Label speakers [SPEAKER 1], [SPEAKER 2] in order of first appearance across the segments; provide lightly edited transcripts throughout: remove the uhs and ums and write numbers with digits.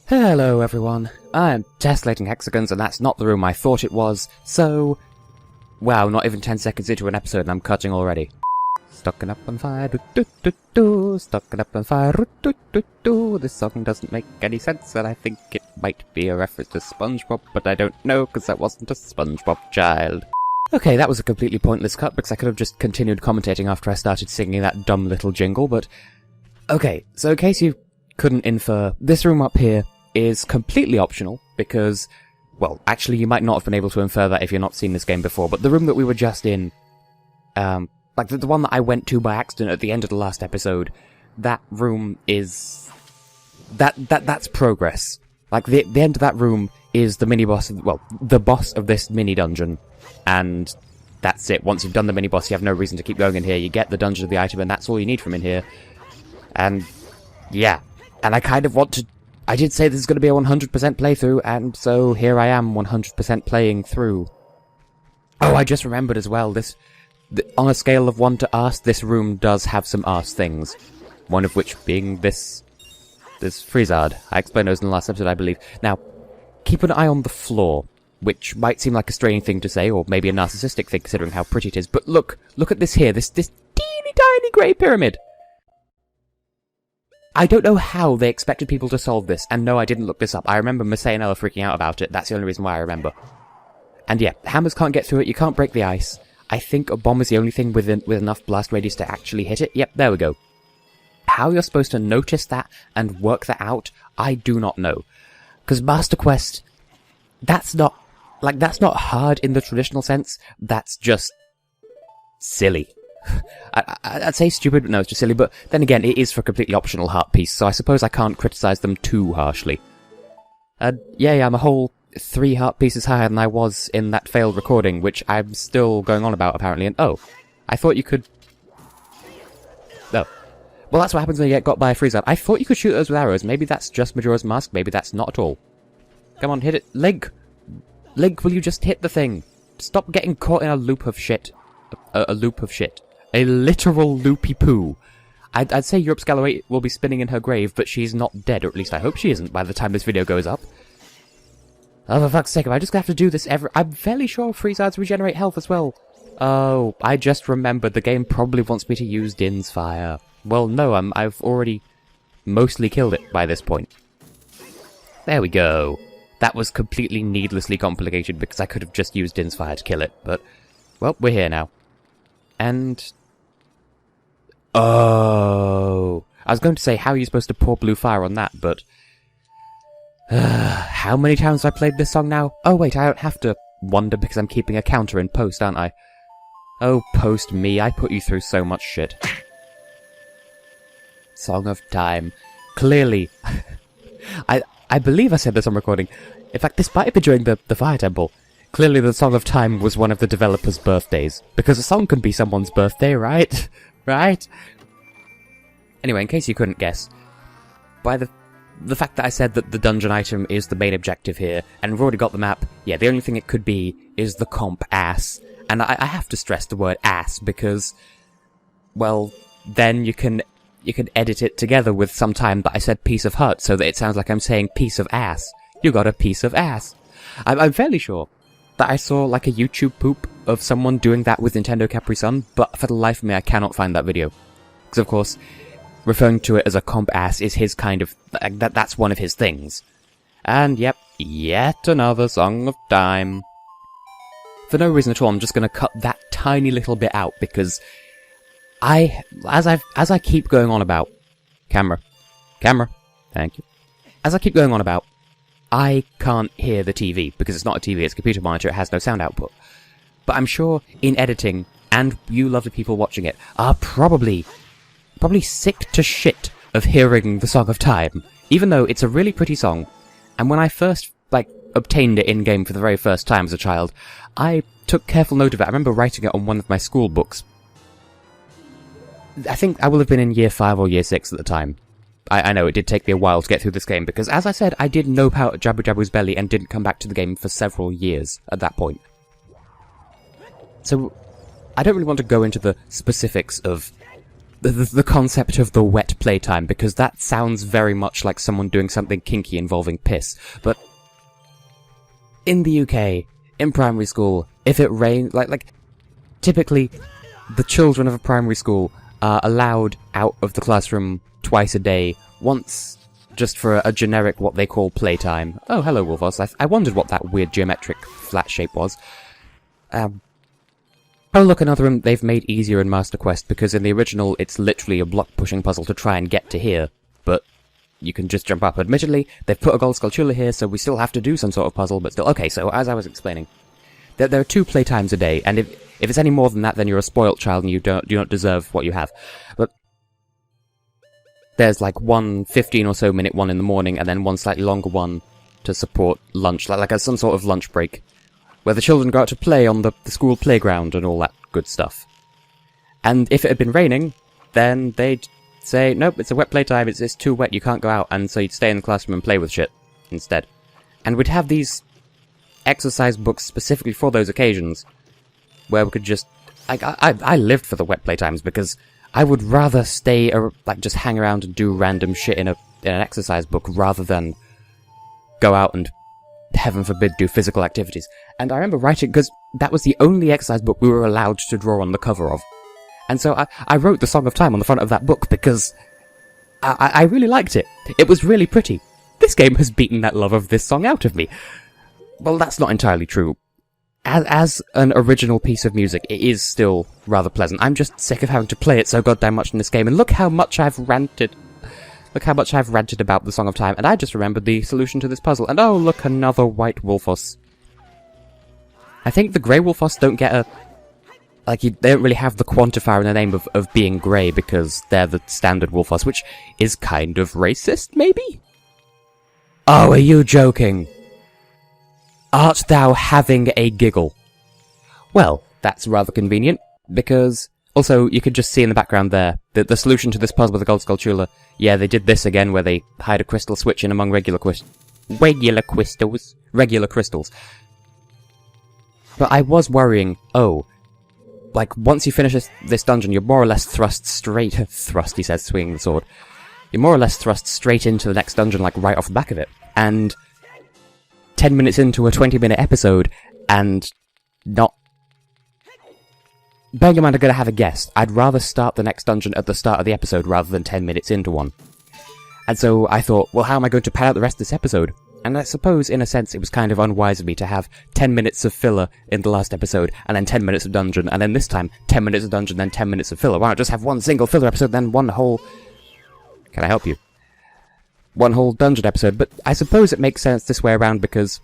[SPEAKER 1] Hello everyone, I'm Tessellating Hexagons and that's not the room I thought it was, so... Wow, not even 10 seconds into an episode and I'm cutting already. Stuck up on fire, do-do-do-do, stuck up on fire, do-do-do-do. This song doesn't make any sense and I think it might be a reference to SpongeBob, but I don't know because I wasn't a SpongeBob child. Okay, that was a completely pointless cut because I could have just continued commentating after I started singing that dumb little jingle, but... Okay, so in case you couldn't infer, this room up here is completely optional, because, well, actually you might not have been able to infer that if you've not seen this game before, but the room that we were just in, like the one that I went to by accident at the end of the last episode, that room is... That's progress. Like, the end of that room is the mini-boss, well, the boss of this mini-dungeon, and that's it. Once you've done the mini-boss, you have no reason to keep going in here, you get the dungeon of the item, and that's all you need from in here. And, yeah. And I kind of want to... I did say this is going to be a 100% playthrough, and so here I am 100% playing through. Oh, I just remembered as well, on a scale of 1 to arse, this room does have some arse things. One of which being this Frizzard. I explained those in the last episode, I believe. Now, keep an eye on the floor, which might seem like a strange thing to say, or maybe a narcissistic thing considering how pretty it is, but look at this here, this teeny tiny grey pyramid. I don't know how they expected people to solve this, and no, I didn't look this up. I remember Messay and Ella freaking out about it, that's the only reason why I remember. And yeah, hammers can't get through it, you can't break the ice. I think a bomb is the only thing with enough blast radius to actually hit it. Yep, there we go. How you're supposed to notice that and work that out, I do not know. Because Master Quest, that's not hard in the traditional sense, that's just silly. I'd say stupid, but no, it's just silly, but then again, it is for a completely optional heart piece, so I suppose I can't criticize them too harshly. Yeah, I'm a whole 3 heart pieces higher than I was in that failed recording, which I'm still going on about, apparently, and oh, I thought you could... Oh. Well, that's what happens when you get got by a freeze out. I thought you could shoot those with arrows, maybe that's just Majora's Mask, maybe that's not at all. Come on, hit it. Link! Link, will you just hit the thing? Stop getting caught in a loop of shit. A loop of shit. A literal loopy poo. I'd say Europe Scalaway will be spinning in her grave, but she's not dead, or at least I hope she isn't by the time this video goes up. Oh, for fuck's sake, am I just gonna have to do this every... I'm fairly sure Frizzards regenerate health as well. Oh, I just remembered the game probably wants me to use Din's Fire. Well, no, I've already mostly killed it by this point. There we go. That was completely needlessly complicated because I could have just used Din's Fire to kill it, but... Well, we're here now. And... Oh... I was going to say, how are you supposed to pour blue fire on that, but... how many times have I played this song now? Oh wait, I don't have to wonder because I'm keeping a counter in post, aren't I? Oh, post me, I put you through so much shit. Song of Time. Clearly. I believe I said this on recording. In fact, this might have been during the Fire Temple. Clearly the Song of Time was one of the developers' birthdays. Because a song can be someone's birthday, right? Right? Anyway, in case you couldn't guess, by the fact that I said that the dungeon item is the main objective here, and we've already got the map, yeah, the only thing it could be is the comp ass. And I have to stress the word ass, because, well, then you can edit it together with some time that I said piece of hut, so that it sounds like I'm saying piece of ass. You got a piece of ass. I'm fairly sure that I saw, like, a YouTube poop of someone doing that with Nintendo Capri Sun, but for the life of me I cannot find that video. Because, of course, referring to it as a comp ass is his kind of... that's one of his things. And, yep, yet another Song of Time. For no reason at all, I'm just gonna cut that tiny little bit out, because as I keep going on about... Camera, thank you. As I keep going on about, I can't hear the TV, because it's not a TV, it's a computer monitor, it has no sound output. But I'm sure, in editing, and you lovely people watching it, are probably sick to shit of hearing the Song of Time, even though it's a really pretty song, and when I first, obtained it in-game for the very first time as a child, I took careful note of it. I remember writing it on one of my school books. I think I will have been in year 5 or year 6 at the time. I know, it did take me a while to get through this game, because as I said, I did nope out Jabu Jabu's belly and didn't come back to the game for several years at that point. So, I don't really want to go into the specifics of the concept of the wet playtime, because that sounds very much like someone doing something kinky involving piss. But in the UK, in primary school, if it rains, like typically, the children of a primary school are allowed out of the classroom twice a day, once just for a generic what they call playtime. Oh, hello, Wolfos. I wondered what that weird geometric flat shape was. Oh, look, another room they've made easier in Master Quest, because in the original it's literally a block-pushing puzzle to try and get to here, but you can just jump up. Admittedly, they've put a gold Skulltula here, so we still have to do some sort of puzzle, but still. Okay, so as I was explaining, there are 2 playtimes a day, and if it's any more than that, then you're a spoilt child and you do not deserve what you have. But there's like one 15 or so minute one in the morning, and then one slightly longer one to support lunch, like some sort of lunch break, where the children go out to play on the school playground and all that good stuff. And if it had been raining, then they'd say, nope, it's a wet playtime, it's too wet, you can't go out, and so you'd stay in the classroom and play with shit instead. And we'd have these exercise books specifically for those occasions, where we could just... I lived for the wet playtimes, because I would rather stay, just hang around and do random shit in an exercise book, rather than go out and, heaven forbid, do physical activities. And I remember writing, because that was the only exercise book we were allowed to draw on the cover of. And so I wrote the Song of Time on the front of that book, because I really liked it. It was really pretty. This game has beaten that love of this song out of me. Well, that's not entirely true. As an original piece of music, it is still rather pleasant. I'm just sick of having to play it so goddamn much in this game, and look how much I've ranted. Look how much I've ranted about the Song of Time, and I just remembered the solution to this puzzle. And oh, look, another white Wolfos. I think the grey Wolfos don't get a... they don't really have the quantifier in the name of being grey, because they're the standard Wolfos, which is kind of racist, maybe? Oh, are you joking? Art thou having a giggle? Well, that's rather convenient, because... Also, you could just see in the background there, the solution to this puzzle with the gold Skulltula. Yeah, they did this again, where they hide a crystal switch in among regular crystals. But I was worrying, once you finish this dungeon, you're more or less thrust, he says, swinging the sword. You're more or less thrust straight into the next dungeon, right off the back of it. And 10 minutes into a 20-minute episode, and not... Bearing in mind I'm going to have a guest, I'd rather start the next dungeon at the start of the episode rather than 10 minutes into one. And so I thought, well, how am I going to pad out the rest of this episode? And I suppose, in a sense, it was kind of unwise of me to have 10 minutes of filler in the last episode, and then 10 minutes of dungeon, and then this time, 10 minutes of dungeon, then 10 minutes of filler. Why not just have one single filler episode, then one whole... Can I help you? One whole dungeon episode, but I suppose it makes sense this way around, because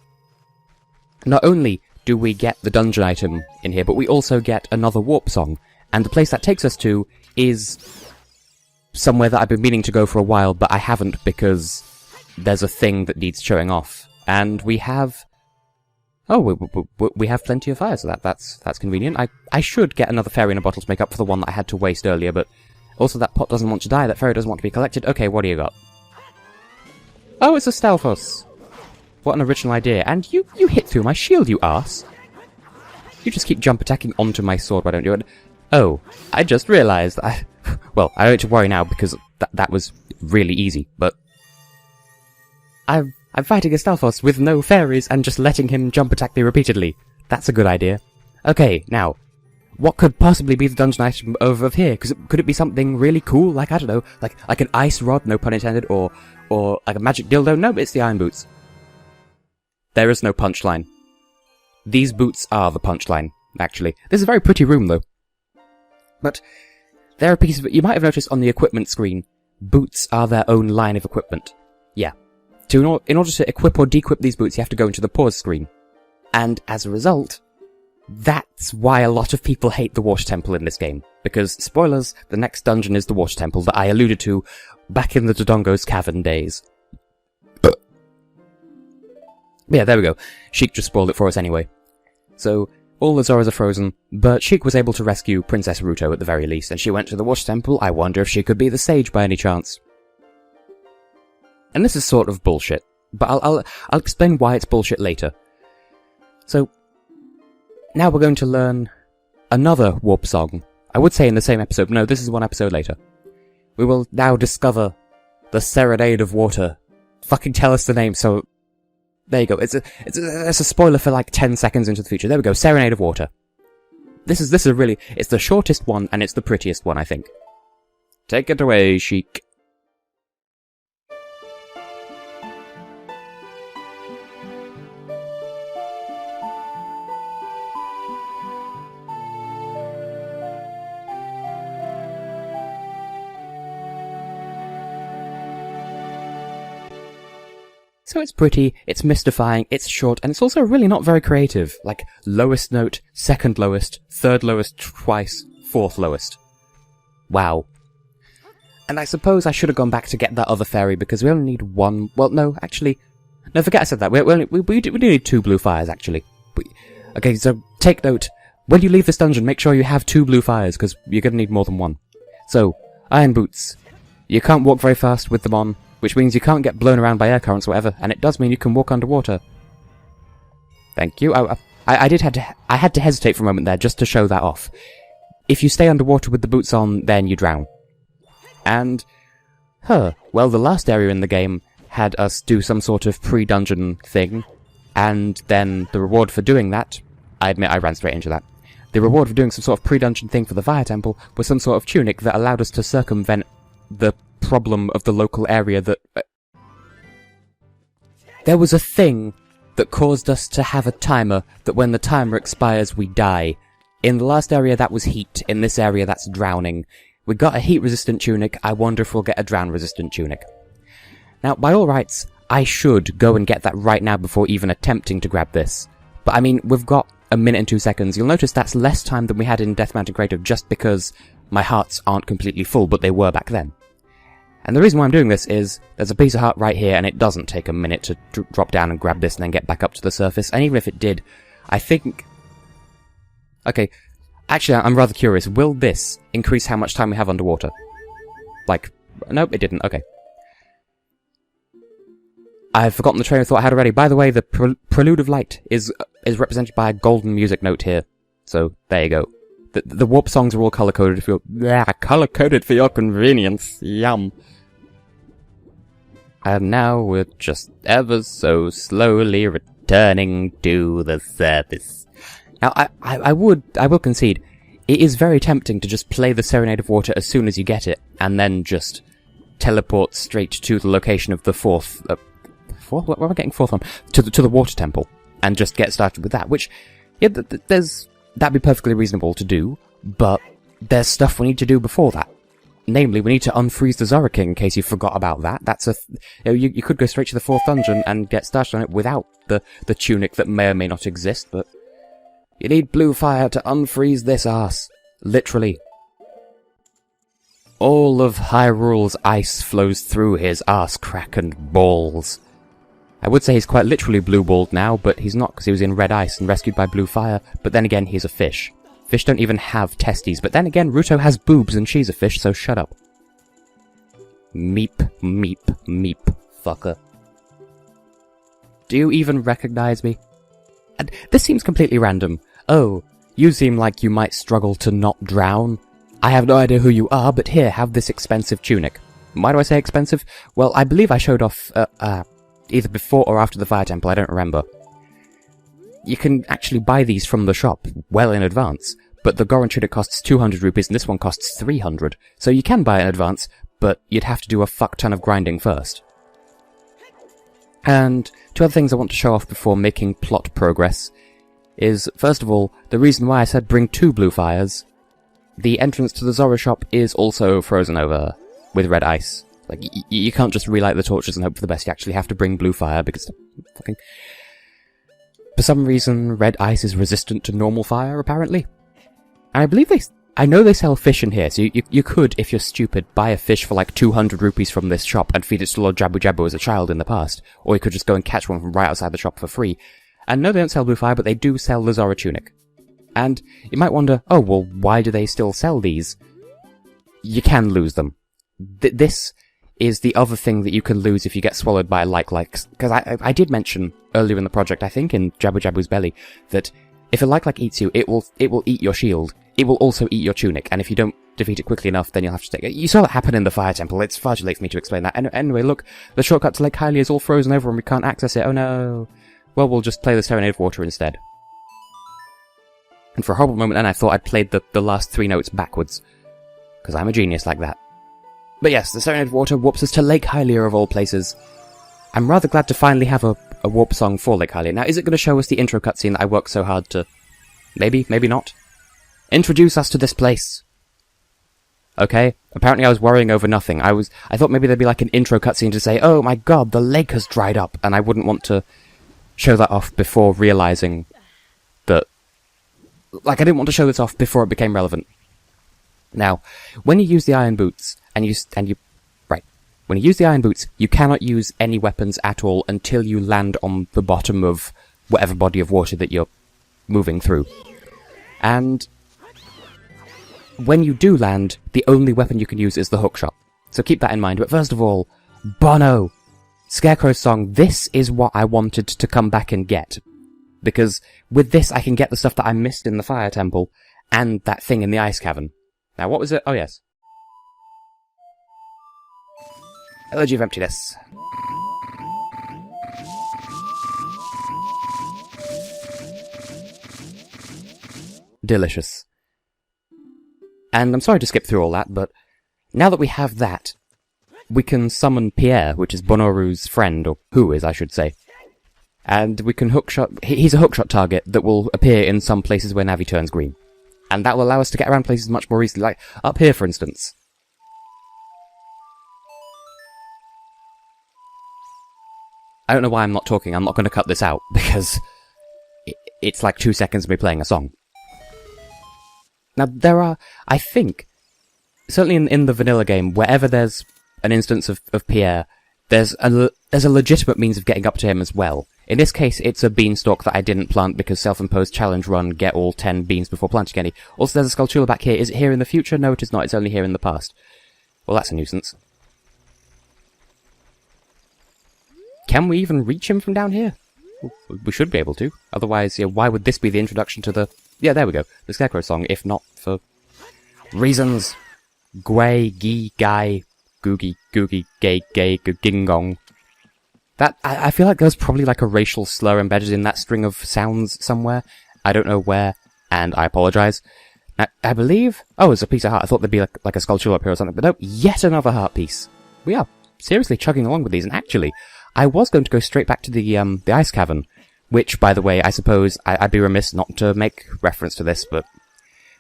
[SPEAKER 1] not only do we get the dungeon item in here, but we also get another warp song, and the place that takes us to is somewhere that I've been meaning to go for a while, but I haven't because there's a thing that needs showing off, and we have... Oh, we have plenty of fire, so that's convenient. I should get another fairy in a bottle to make up for the one that I had to waste earlier, but also that pot doesn't want to die, that fairy doesn't want to be collected. Okay, what do you got? Oh, it's a Stalfos. What an original idea. And you hit through my shield, you arse. You just keep jump attacking onto my sword, why don't you? Oh, I just realised. Well, I don't need to worry now, because that was really easy, but... I'm fighting a Stalfos with no fairies and just letting him jump attack me repeatedly. That's a good idea. Okay, now, what could possibly be the dungeon item of here? Could it be something really cool, I don't know, like an ice rod, no pun intended, or like a magic dildo? No, it's the iron boots. There is no punchline. These boots are the punchline, actually. This is a very pretty room, though. But there are pieces of... You might have noticed on the equipment screen, boots are their own line of equipment. Yeah. In order to equip or dequip these boots, you have to go into the pause screen. And as a result, that's why a lot of people hate the Water Temple in this game. Because, spoilers, the next dungeon is the Water Temple that I alluded to back in the Dodongo's Cavern days. Yeah, there we go. Sheik just spoiled it for us anyway. So, all the Zoras are frozen, but Sheik was able to rescue Princess Ruto at the very least, and she went to the Water Temple. I wonder if she could be the sage by any chance. And this is sort of bullshit, but I'll explain why it's bullshit later. So, now we're going to learn another warp song. I would say in the same episode, no, this is one episode later. we will now discover the Serenade of Water. Fucking tell us the name, so... There you go. It's a spoiler for like 10 seconds into the future. There we go, Serenade of Water. This is a really... It's the shortest one, and it's the prettiest one, I think. Take it away, Sheik. So it's pretty, it's mystifying, it's short, and it's also really not very creative. Like, lowest note, second lowest, third lowest twice, fourth lowest. Wow. And I suppose I should have gone back to get that other fairy, because we only need one... Well, no, actually... No, forget I said that. We do need 2 blue fires, actually. Okay, so take note. When you leave this dungeon, make sure you have 2 blue fires, because you're going to need more than one. So, iron boots. You can't walk very fast with them on, which means you can't get blown around by air currents or whatever, and it does mean you can walk underwater. Thank you. I had to hesitate for a moment there just to show that off. If you stay underwater with the boots on, then you drown. And, well, the last area in the game had us do some sort of pre-dungeon thing, and then the reward for doing that, I admit I ran straight into that, the reward for doing some sort of pre-dungeon thing for the Fire Temple was some sort of tunic that allowed us to circumvent the problem of the local area that... There was a thing that caused us to have a timer that when the timer expires we die. In the last area that was heat, in this area that's drowning. We got a heat-resistant tunic, I wonder if we'll get a drown-resistant tunic. Now, by all rights, I should go and get that right now before even attempting to grab this. But I mean, we've got a minute and 2 seconds. You'll notice that's less time than we had in Death Mountain Crater just because my hearts aren't completely full, but they were back then. And the reason why I'm doing this is, there's a piece of heart right here, and it doesn't take a minute to drop down and grab this and then get back up to the surface, and even if it did, I think... Okay, actually, I'm rather curious, will this increase how much time we have underwater? Like, nope, it didn't, okay. I've forgotten the train of thought I had already. By the way, the Prelude of Light is represented by a golden music note here, so there you go. The warp songs are all color-coded for your... color-coded for your convenience. Yum. And now we're just ever so slowly returning to the surface. Now, I will concede, it is very tempting to just play the Serenade of Water as soon as you get it, and then just teleport straight to the location of the fourth... Where am I getting fourth from? To the Water Temple, and just get started with that, which... Yeah, that'd be perfectly reasonable to do, but there's stuff we need to do before that. Namely, we need to unfreeze the Zora King, in case you forgot about that. That's you could go straight to the 4th dungeon and get started on it without the tunic that may or may not exist, but you need blue fire to unfreeze this arse. Literally. All of Hyrule's ice flows through his arse crack and balls. I would say he's quite literally blue-balled now, but he's not because he was in red ice and rescued by blue fire, but then again, he's a fish. Fish don't even have testes, but then again, Ruto has boobs and she's a fish, so shut up. Meep, meep, meep, fucker. Do you even recognize me? And this seems completely random. Oh, you seem like you might struggle to not drown. I have no idea who you are, but here, have this expensive tunic. Why do I say expensive? Well, I believe I showed off, either before or after the Fire Temple, I don't remember. You can actually buy these from the shop well in advance, but the Goron tunic costs 200 rupees and this one costs 300, so you can buy it in advance, but you'd have to do a fuck ton of grinding first. And 2 other things I want to show off before making plot progress is, first of all, the reason why I said bring 2 blue fires. The entrance to the Zora shop is also frozen over with red ice. Like, you can't just relight the torches and hope for the best, you actually have to bring blue fire, because fucking... For some reason, red ice is resistant to normal fire, apparently. And I believe I know they sell fish in here, so you could, if you're stupid, buy a fish for like 200 rupees from this shop and feed it to Lord Jabu Jabu as a child in the past. Or you could just go and catch one from right outside the shop for free. And no, they don't sell blue fire, but they do sell the Zora tunic. And you might wonder, oh, well, why do they still sell these? You can lose them. This is the other thing that you can lose if you get swallowed by a like-like. Because I did mention earlier in the project, I think in Jabu Jabu's belly, that if a like-like eats you, it will eat your shield. it will also eat your tunic, and if you don't defeat it quickly enough, then you'll have to take it. You saw that happen in the Fire Temple. It's far too late for me to explain that. Anyway, look, the shortcut to Lake Hylia is all frozen over and we can't access it. Oh no. Well, we'll just play the Serenade of Water instead. And for a horrible moment then I thought I'd played the last 3 notes backwards. Because I'm a genius like that. But yes, the Serenade of Water warps us to Lake Hylia of all places. I'm rather glad to finally have a warp song for Lake Hylia. Now, is it going to show us the intro cutscene that I worked so hard to... Maybe, maybe not. Introduce us to this place. Okay, apparently I was worrying over nothing. I thought maybe there'd be like an intro cutscene to say, oh my god, the lake has dried up, and I wouldn't want to show that off before realizing that... Like, I didn't want to show this off before it became relevant. Now, when you use the iron boots, when you use the iron boots, you cannot use any weapons at all until you land on the bottom of whatever body of water that you're moving through. And when you do land, the only weapon you can use is the hookshot. So keep that in mind. But first of all, Bono! Scarecrow's song, this is what I wanted to come back and get. Because with this I can get the stuff that I missed in the Fire Temple, and that thing in the Ice Cavern. Now what was it? Oh yes. Elegy of Emptiness. Delicious. And I'm sorry to skip through all that, but now that we have that, we can summon Pierre, which is Bonoru's friend, or who is, I should say. And we can hookshot... He's a hookshot target that will appear in some places where Navi turns green. And that will allow us to get around places much more easily, like up here, for instance. I don't know why I'm not talking, I'm not going to cut this out, because it's like 2 seconds of me playing a song. Now, there are, I think, certainly in the vanilla game, wherever there's an instance of Pierre, there's a legitimate means of getting up to him as well. In this case, it's a beanstalk that I didn't plant because self-imposed challenge run, get all 10 beans before planting any. Also, there's a Skulltula back here. Is it here in the future? No, it is not. It's only here in the past. Well, that's a nuisance. Can we even reach him from down here? We should be able to. Otherwise, yeah, why would this be the introduction to the... Yeah, there we go. The Scarecrow song, if not for... reasons. Gwei, gi, gai, googie, googie, gay, gay, gingong. That, I feel like there's probably like a racial slur embedded in that string of sounds somewhere. I don't know where, and I apologise. I believe... Oh, it's a piece of heart. I thought there'd be like a Skulltula up here or something, but no, yet another heart piece. We are seriously chugging along with these, and actually... I was going to go straight back to the Ice Cavern, which, by the way, I suppose I'd be remiss not to make reference to this, but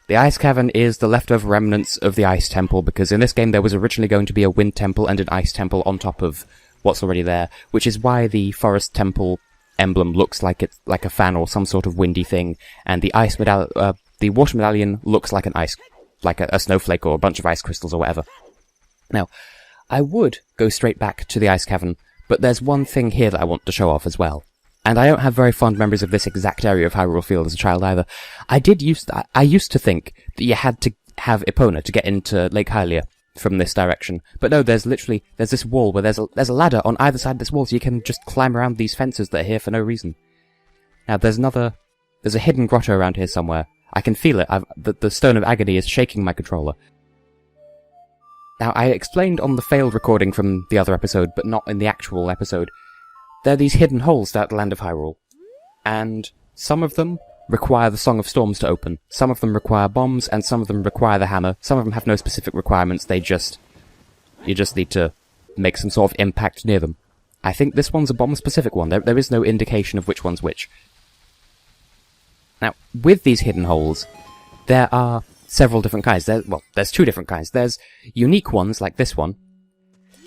[SPEAKER 1] the Ice Cavern is the leftover remnants of the Ice Temple, because in this game there was originally going to be a Wind Temple and an Ice Temple on top of what's already there, which is why the Forest Temple emblem looks like it's like a fan or some sort of windy thing, and the the Water Medallion looks like an ice, like a snowflake or a bunch of ice crystals or whatever. Now, I would go straight back to the Ice Cavern, but there's one thing here that I want to show off as well. And I don't have very fond memories of this exact area of Hyrule Field as a child either. I used to think that you had to have Epona to get into Lake Hylia from this direction. But no, there's this wall where there's a ladder on either side of this wall, so you can just climb around these fences that are here for no reason. Now, there's a hidden grotto around here somewhere. I can feel it. The Stone of Agony is shaking my controller. Now, I explained on the failed recording from the other episode, but not in the actual episode, there are these hidden holes throughout the land of Hyrule. And some of them require the Song of Storms to open. Some of them require bombs, and some of them require the hammer. Some of them have no specific requirements, you just need to make some sort of impact near them. I think this one's a bomb-specific one. There is no indication of which one's which. Now, with these hidden holes, there are several different kinds. There's 2 different kinds. There's unique ones, like this one,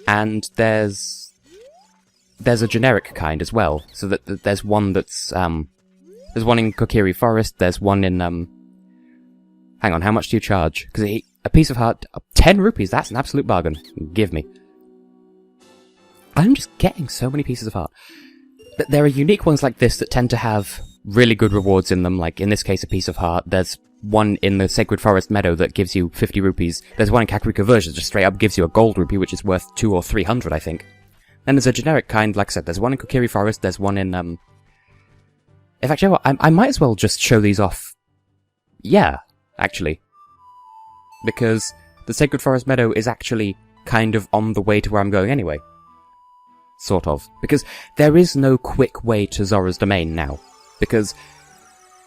[SPEAKER 1] and there's a generic kind as well. So that there's one that's, there's one in Kokiri Forest, there's one in, hang on, how much do you charge? Because a piece of heart, 10 rupees, that's an absolute bargain. Give me. I'm just getting so many pieces of heart. There are unique ones like this that tend to have really good rewards in them, like in this case a piece of heart. There's one in the Sacred Forest Meadow that gives you 50 rupees. There's one in Kakariko Verge that just straight up gives you a gold rupee, which is worth 200 or 300, I think. Then there's a generic kind, like I said, there's one in Kokiri Forest, there's one in, In fact, you know what, I might as well just show these off. Yeah, actually. Because the Sacred Forest Meadow is actually kind of on the way to where I'm going anyway. Sort of. Because there is no quick way to Zora's Domain now. Because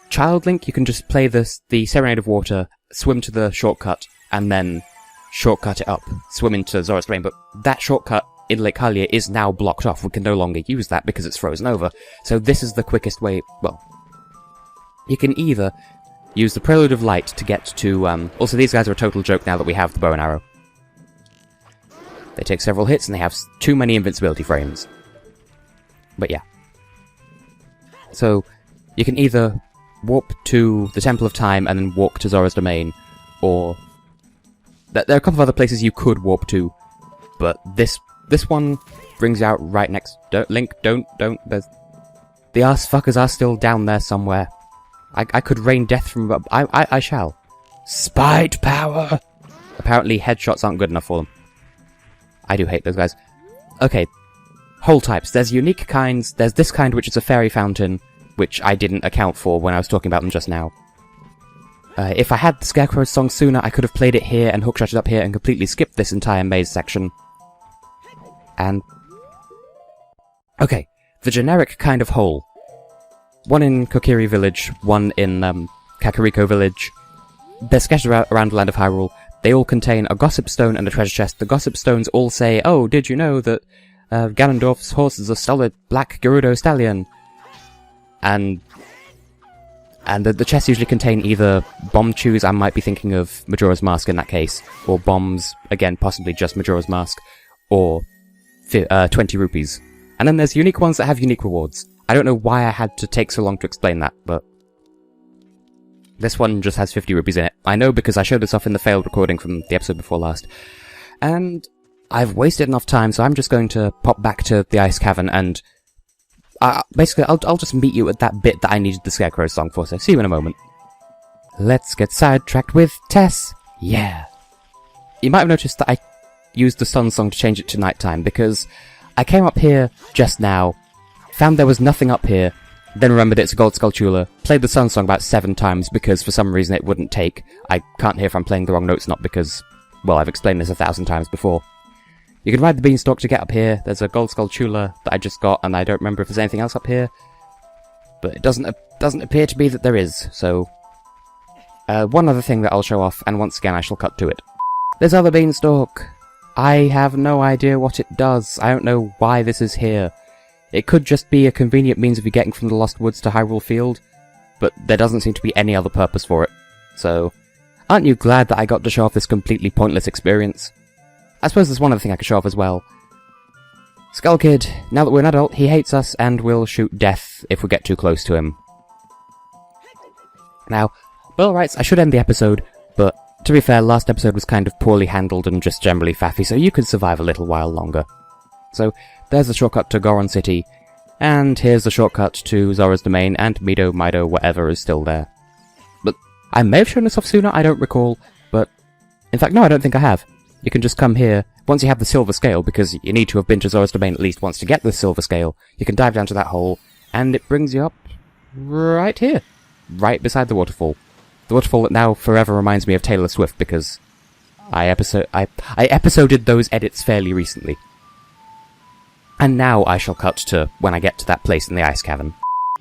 [SPEAKER 1] Child Link, you can just play the Serenade of Water, swim to the shortcut, and then shortcut it up, swim into Zora's Domain. But that shortcut in Lake Hylia is now blocked off. We can no longer use that because it's frozen over. So this is the quickest way. Well, you can either use the Prelude of Light to get to... also, these guys are a total joke now that we have the bow and arrow. They take several hits and they have too many invincibility frames. But yeah. So, you can either warp to the Temple of Time and then walk to Zora's Domain, or... There are a couple of other places you could warp to, but this one brings you out right next... Link, don't, there's... The arse fuckers are still down there somewhere. I could rain death from above. I shall. Spite power! Apparently headshots aren't good enough for them. I do hate those guys. Okay. Hole types. There's unique kinds. There's this kind which is a fairy fountain, which I didn't account for when I was talking about them just now. If I had the Scarecrow's song sooner, I could have played it here and hookshotted up here and completely skipped this entire maze section. And... Okay. The generic kind of hole. One in Kokiri Village, one in Kakariko Village. They're scattered around the land of Hyrule. They all contain a gossip stone and a treasure chest. The gossip stones all say, "Oh, did you know that Ganondorf's horse is a solid black Gerudo stallion?" And the chests usually contain either bomb chews, I might be thinking of Majora's Mask in that case, or bombs, again, possibly just Majora's Mask, or 20 rupees. And then there's unique ones that have unique rewards. I don't know why I had to take so long to explain that, but... This one just has 50 rupees in it. I know because I showed this off in the failed recording from the episode before last. And I've wasted enough time, so I'm just going to pop back to the Ice Cavern and... basically, I'll just meet you at that bit that I needed the Scarecrow song for, so see you in a moment. Let's get sidetracked with Tess. Yeah. You might have noticed that I used the Sun Song to change it to nighttime, because I came up here just now, found there was nothing up here, then remembered it's a Gold Skulltula, played the Sun Song about 7 times because for some reason it wouldn't take. I can't hear if I'm playing the wrong notes, not because, well, I've explained this 1,000 times before. You can ride the Beanstalk to get up here. There's a Gold Skulltula that I just got, and I don't remember if there's anything else up here. But it doesn't appear to be that there is, so... one other thing that I'll show off, and once again I shall cut to it. This other Beanstalk! I have no idea what it does. I don't know why this is here. It could just be a convenient means of you getting from the Lost Woods to Hyrule Field, but there doesn't seem to be any other purpose for it. So, aren't you glad that I got to show off this completely pointless experience? I suppose there's one other thing I could show off as well. Skull Kid, now that we're an adult, he hates us and will shoot death if we get too close to him. Now, Bill writes I should end the episode, but to be fair, last episode was kind of poorly handled and just generally faffy, so you could survive a little while longer. So, there's the shortcut to Goron City, and here's the shortcut to Zora's Domain and Mido, whatever is still there. But I may have shown this off sooner, I don't recall, but... In fact, no, I don't think I have. You can just come here, once you have the silver scale, because you need to have been to Zora's Domain at least once to get the silver scale, you can dive down to that hole, and it brings you up right here. Right beside the waterfall. The waterfall that now forever reminds me of Taylor Swift, because I episoded those edits fairly recently. And now I shall cut to when I get to that place in the Ice Cavern.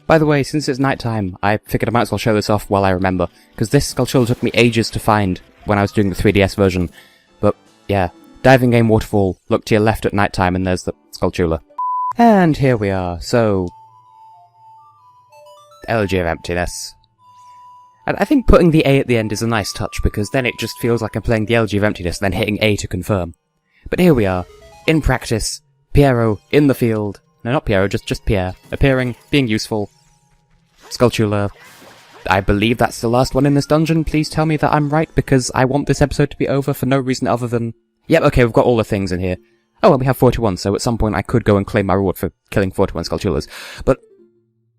[SPEAKER 1] By the way, since it's nighttime, I figured I might as well show this off while I remember, because this Skulltula took me ages to find when I was doing the 3DS version. But, yeah, diving game waterfall, look to your left at nighttime and there's the Skulltula. And here we are, so... Elegy of Emptiness. And I think putting the A at the end is a nice touch, because then it just feels like I'm playing the Elegy of Emptiness and then hitting A to confirm. But here we are, in practice, Piero in the field. No, not Piero, just Pierre. Appearing, being useful. Skulltula. I believe that's the last one in this dungeon. Please tell me that I'm right, because I want this episode to be over for no reason other than... Yep, okay, we've got all the things in here. Oh, and we have 41, so at some point I could go and claim my reward for killing 41 Skulltulas. But,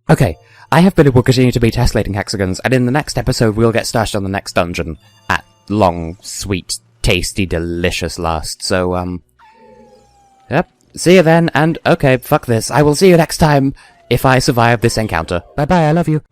[SPEAKER 1] okay, I have been and will continue to be Tessellating Hexagons, and in the next episode we'll get started on the next dungeon. At long, sweet, tasty, delicious last. So, yep. See you then, and okay, fuck this. I will see you next time if I survive this encounter. Bye bye, I love you.